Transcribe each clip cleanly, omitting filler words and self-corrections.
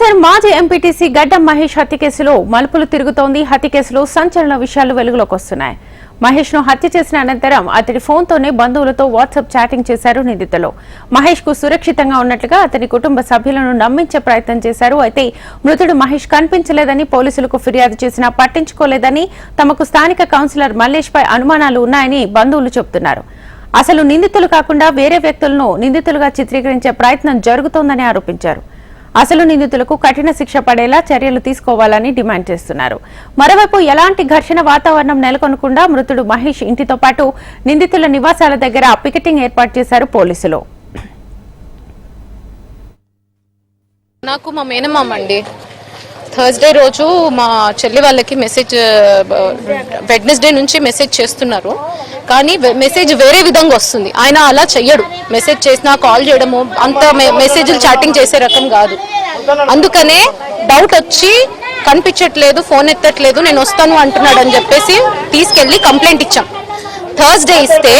గట్కేసర్ మాజీ ఎంపీటీసీ గడ్డం మహేష్ హత్య కేసులో మలుపులు తిరుగుతోంది. హత్య కేసులో సంచలన విషయాలు వెలుగులోకి వస్తున్నాయి. మహేష్ ను హత్య చేసిన అనంతరం అతడి ఫోన్తోనే బంధువులతో వాట్సాప్ చాటింగ్ చేశారు నిందితులు. మహేష్ కు సురక్షితంగా ఉన్నట్లుగా అతని కుటుంబ సభ్యులను నమ్మించే ప్రయత్నం చేశారు. అయితే మృతుడు మహేష్ కనిపించలేదని పోలీసులకు ఫిర్యాదు చేసినా పట్టించుకోలేదని, తమకు స్థానిక కౌన్సిలర్ మల్లేష్ పై అనుమానాలు ఉన్నాయని బంధువులు చెబుతున్నారు. అసలు నిందితులు కాకుండా వేరే వ్యక్తులను నిందితులుగా చిత్రీకరించే ప్రయత్నం జరుగుతోందని ఆరోపించారు. అసలు నిందితులకు కఠిన శిక్ష పడేలా చర్యలు తీసుకోవాలని డిమాండ్ చేస్తున్నారు. మరోవైపు ఎలాంటి ఘర్షణ వాతావరణం నెలకొనకుండా మృతుడు మహేష్ ఇంటితో పాటు నిందితుల నివాసాల దగ్గర పికెటింగ్ ఏర్పాటు చేశారు పోలీసులు. నాకు మా మేనమామ అండి థర్స్డే రోజు మా చెల్లి వాళ్ళకి మెసేజ్ వెడ్నెస్డే నుంచి మెసేజ్ చేస్తున్నారు, కానీ మెసేజ్ వేరే విధంగా వస్తుంది. ఆయన అలా చెయ్యడు. మెసేజ్ చేసినా కాల్ చేయడము అంత మెసేజ్లు చాటింగ్ చేసే రకం కాదు. అందుకనే డౌట్ వచ్చి కనిపించట్లేదు, ఫోన్ ఎత్తట్లేదు, నేను వస్తాను అంటున్నాడు అని చెప్పేసి తీసుకెళ్లి కంప్లైంట్ ఇచ్చాం. థర్స్డే ఇస్తే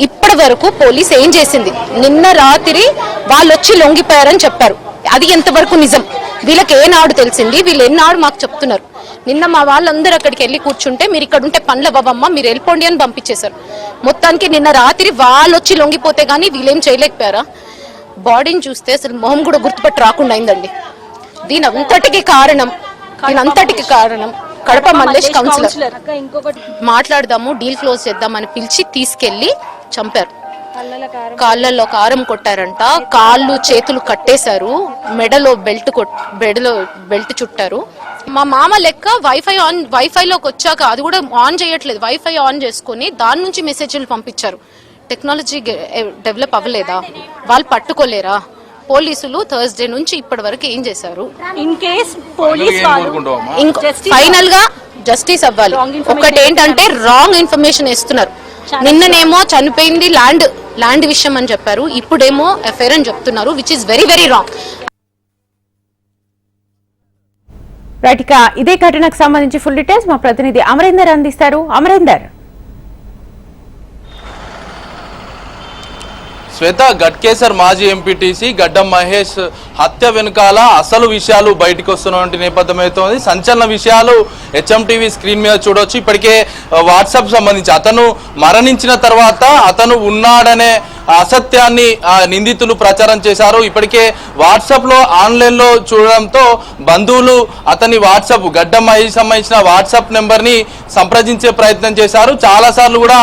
ఇప్పటి వరకు పోలీస్ ఏం చేసింది? నిన్న రాత్రి వాళ్ళు వచ్చి లొంగిపోయారని చెప్పారు. అది ఎంతవరకు నిజం? వీళ్ళకి ఏనాడు తెలిసింది? వీళ్ళు ఎన్నాడు మాకు చెప్తున్నారు. నిన్న మా వాళ్ళందరూ అక్కడికి వెళ్ళి కూర్చుంటే మీరు ఇక్కడ ఉంటే పనుల బాబమ్మ మీరు వెళ్ళిపోండి అని పంపించేశారు. మొత్తానికి నిన్న రాత్రి వాళ్ళు వచ్చి లొంగిపోతే గానీ వీళ్ళేం చేయలేకపోయారా? బాడీని చూస్తే అసలు మొహం కూడా గుర్తుపట్టి రాకుండా అయిందండి. దీని అంతటికి కారణం కడప మల్లేష్ కౌన్సిలర్. మాట్లాడదాము, డీల్ క్లోజ్ చేద్దామని పిలిచి తీసుకెళ్లి చంపారు. కాళ్ళల్లో కారం కొట్టారంట, కాళ్ళు చేతులు కట్టేశారు, మెడలో బెల్ట్ చుట్టారు. మా మామ లెక్క వైఫైలోకి వచ్చాక అది కూడా ఆన్ చేయట్లేదు, వైఫై ఆన్ చేసుకుని దాని నుంచి మెసేజ్లు పంపించారు. టెక్నాలజీ డెవలప్ అవ్వలేదా? వాళ్ళు పట్టుకోలేరా? పోలీసులు థర్స్డే నుంచి ఇప్పటి వరకు ఏం చేశారు? ఫైనల్ గా జస్టిస్ అవ్వాలి. ఒకటి ఏంటంటే రాంగ్ ఇన్ఫర్మేషన్ ఇస్తున్నారు. నిన్ననేమో చనిపోయింది ల్యాండ్ విషయం అని చెప్పారు, ఇప్పుడేమో ఎఫ్ఐఆర్ అని చెప్తున్నారు, which is very very wrong. Right, ఇక ఇదే ఘటనకు సంబంధించి ఫుల్ డీటెయిల్స్ మా ప్రతినిధి అమరేందర్ అందిస్తారు. అమరేందర్. శ్వేత, గట్కేసర్ మాజీ ఎంపీటీసీ గడ్డం మహేష్ హత్య వెనుకాల అసలు విషయాలు బయటకు వస్తున్నటువంటి నేపథ్యం అవుతోంది. సంచలన విషయాలు హెచ్ఎంటీవీ స్క్రీన్ మీద చూడవచ్చు. ఇప్పటికే వాట్సాప్ సంబంధించి అతను మరణించిన తర్వాత అతను ఉన్నాడనే అసత్యాన్ని నిందితులు ప్రచారం చేశారు. ఇప్పటికే వాట్సాప్ లో ఆన్లైన్ లో చూడడంతో బంధువులు అతని వాట్సాప్ గడ్డం మహేష్ సంబంధించిన వాట్సాప్ నెంబర్ ని సంప్రదించే ప్రయత్నం చేశారు. చాలా సార్లు కూడా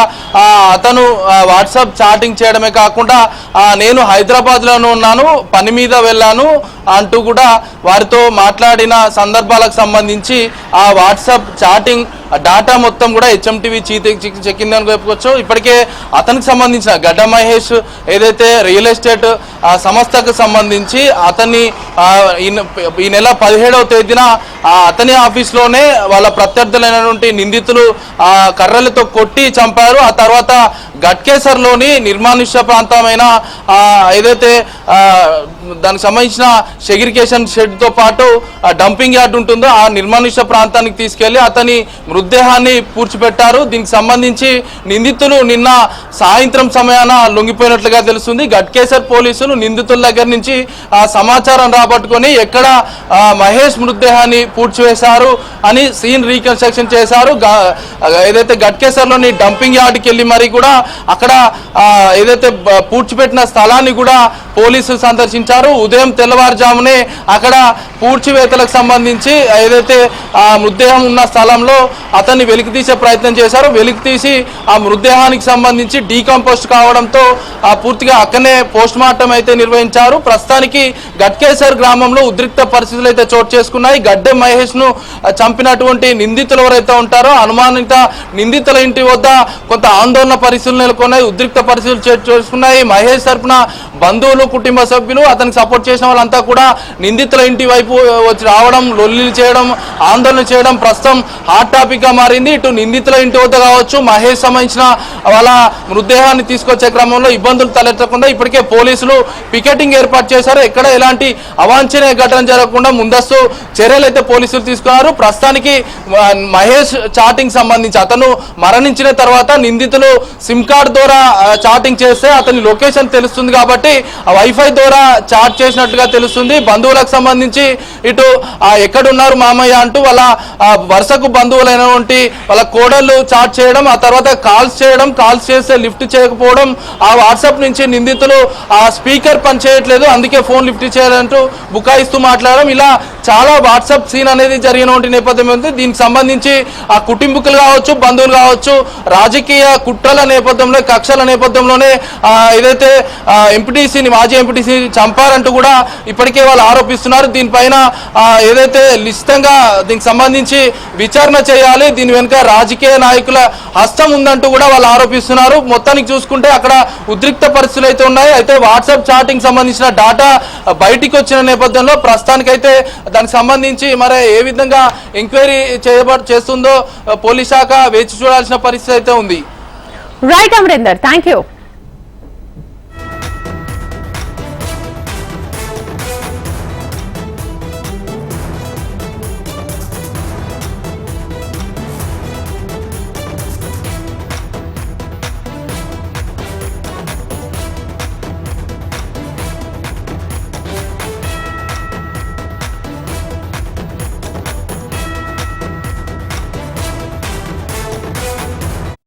అతను వాట్సాప్ చాటింగ్ చేయడమే కాకుండా నేను హైదరాబాద్ లోనే ఉన్నాను, పని మీద వెళ్ళాను అంటూ కూడా వారితో మాట్లాడిన సందర్భాలకు సంబంధించి ఆ వాట్సాప్ చాటింగ్ డాటా మొత్తం కూడా హెచ్ఎంటీవీ చెక్కిందని చెప్పుకోవచ్చు. ఇప్పటికే అతనికి సంబంధించిన గడ్డం మహేష్ ఏదైతే రియల్ ఎస్టేట్ సంస్థకు సంబంధించి అతన్ని ఈ నెల 17వ తేదీన అతని ఆఫీస్లోనే వాళ్ళ ప్రత్యర్థులైనటువంటి నిందితులు కర్రలతో కొట్టి చంపారు. ఆ తర్వాత గట్కేసర్లోని నిర్మానుష్య ప్రాంతమైన ఏదైతే దానికి సంబంధించిన సెగ్రిగేషన్ షెడ్తో పాటు డంపింగ్ యార్డ్ ఉంటుందో ఆ నిర్మానుష్య ప్రాంతానికి తీసుకెళ్లి అతని మృతదేహాన్ని పూడ్చిపెట్టారు. దీనికి సంబంధించి నిందితులు నిన్న సాయంత్రం సమయాన లొంగిపోయినట్లుగా తెలుస్తుంది. గట్కేసర్ పోలీసులు నిందితుల దగ్గర నుంచి సమాచారం రాబట్టుకొని ఎక్కడ మహేష్ మృతదేహాన్ని పూడ్చివేశారు అని సీన్ రీకన్స్ట్రక్షన్ చేశారు. ఏదైతే గట్కేసర్లోని డంపింగ్ యార్డ్కి వెళ్ళి మరి కూడా అక్కడ ఏదైతే పూడ్చిపెట్టిన స్థలాన్ని కూడా పోలీసులు సందర్శించారు. ఉదయం తెల్లవారుజామునే అక్కడ పూడ్చివేతలకు సంబంధించి ఏదైతే ఆ మృతదేహం ఉన్న స్థలంలో అతన్ని వెలికి తీసే ప్రయత్నం చేశారు. వెలికి తీసి ఆ మృతదేహానికి సంబంధించి డీకంపోస్ట్ కావడంతో పూర్తిగా అక్కడనే పోస్ట్ మార్టం అయితే నిర్వహించారు. ప్రస్తుతానికి గట్కేసర్ గ్రామంలో ఉద్రిక్త పరిస్థితులు అయితే చోటు చేసుకున్నాయి. గడ్డం మహేష్ ను చంపినటువంటి నిందితులు ఎవరైతే ఉంటారో అనుమానిత నిందితుల ఇంటి వద్ద కొంత ఆందోళన పరిస్థితులు నెలకొన్నాయి, ఉద్రిక్త పరిస్థితులు చోటు చేసుకున్నాయి. మహేష్ తరపున బంధువులు, కుటుంబ సభ్యులు, అతనికి సపోర్ట్ చేసిన వాళ్ళంతా కూడా నిందితుల ఇంటి వైపు వచ్చి రావడం, లొల్లిలు చేయడం, ఆందోళన చేయడం ప్రస్తుతం హాట్ టాపిక్ గా మారింది. ఇటు నిందితుల ఇంటి వద్ద కావచ్చు, మహేష్ సంబంధించిన వాళ్ళ మృతదేహాన్ని తీసుకొచ్చే క్రమంలో ఇబ్బందులు తలెత్తకుండా ఇప్పటికే పోలీసులు పికెటింగ్ ఏర్పాటు చేశారు. ఎక్కడ ఎలాంటి అవాంఛనీయ ఘటన జరగకుండా ముందస్తు చర్యలు అయితే పోలీసులు తీసుకున్నారు. ప్రస్తుతానికి మహేష్ చాటింగ్ సంబంధించి అతను మరణించిన తర్వాత నిందితులు సిమ్ కార్డ్ ద్వారా చాటింగ్ చేస్తే అతని లొకేషన్ తెలుస్తుంది కాబట్టి ఆ వైఫై ద్వారా చాట్ చేసినట్టుగా తెలుస్తుంది. బంధువులకు సంబంధించి ఇటు ఎక్కడున్నారు మామయ్య అంటూ వాళ్ళ వరుసకు బంధువులైనటువంటి వాళ్ళ కోడళ్ళు చాట్ చేయడం, ఆ తర్వాత కాల్స్ చేయడం, కాల్స్ చేస్తే లిఫ్ట్ చేయకపోవడం, ఆ వాట్సాప్ నుంచి నిందితులు ఆ స్పీకర్ పనిచేయట్లేదు అందుకే ఫోన్ లిఫ్ట్ చేయాలంటూ బుకాయిస్తూ మాట్లాడడం, ఇలా చాలా వాట్సాప్ సీన్ అనేది జరిగినటువంటి నేపథ్యం ఉంది. దీనికి సంబంధించి ఆ కుటుంబీకులు కావచ్చు, బంధువులు కావచ్చు, రాజకీయ కుట్రల నేపథ్యంలో, కక్షల నేపథ్యంలోనే ఏదైతే ఎంపీటీసీని, మాజీ ఎంపీటీసీని చంపారంటూ కూడా ఇప్పటికే వాళ్ళు ఆరోపిస్తున్నారు. దీనిపైన ఏదైతే నిశ్చితంగా దీనికి సంబంధించి విచారణ చేయాలి, దీని వెనుక రాజకీయ నాయకుల హస్తం ఉందంటూ కూడా వాళ్ళు ఆరోపిస్తున్నారు. మొత్తానికి చూసుకుంటే అక్కడ ఉద్రిక్త పరిస్థితులు అయితే ఉన్నాయి. అయితే వాట్సాప్ చాటింగ్ సంబంధించిన డాటా బయటికి వచ్చిన నేపథ్యంలో ప్రస్తుతానికైతే దానికి సంబంధించి మరి ఏ విధంగా ఎంక్వైరీ చేస్తుందో పోలీస్ శాఖ వేచి చూడాల్సిన పరిస్థితి అయితే ఉంది. Right Amarender, thank you.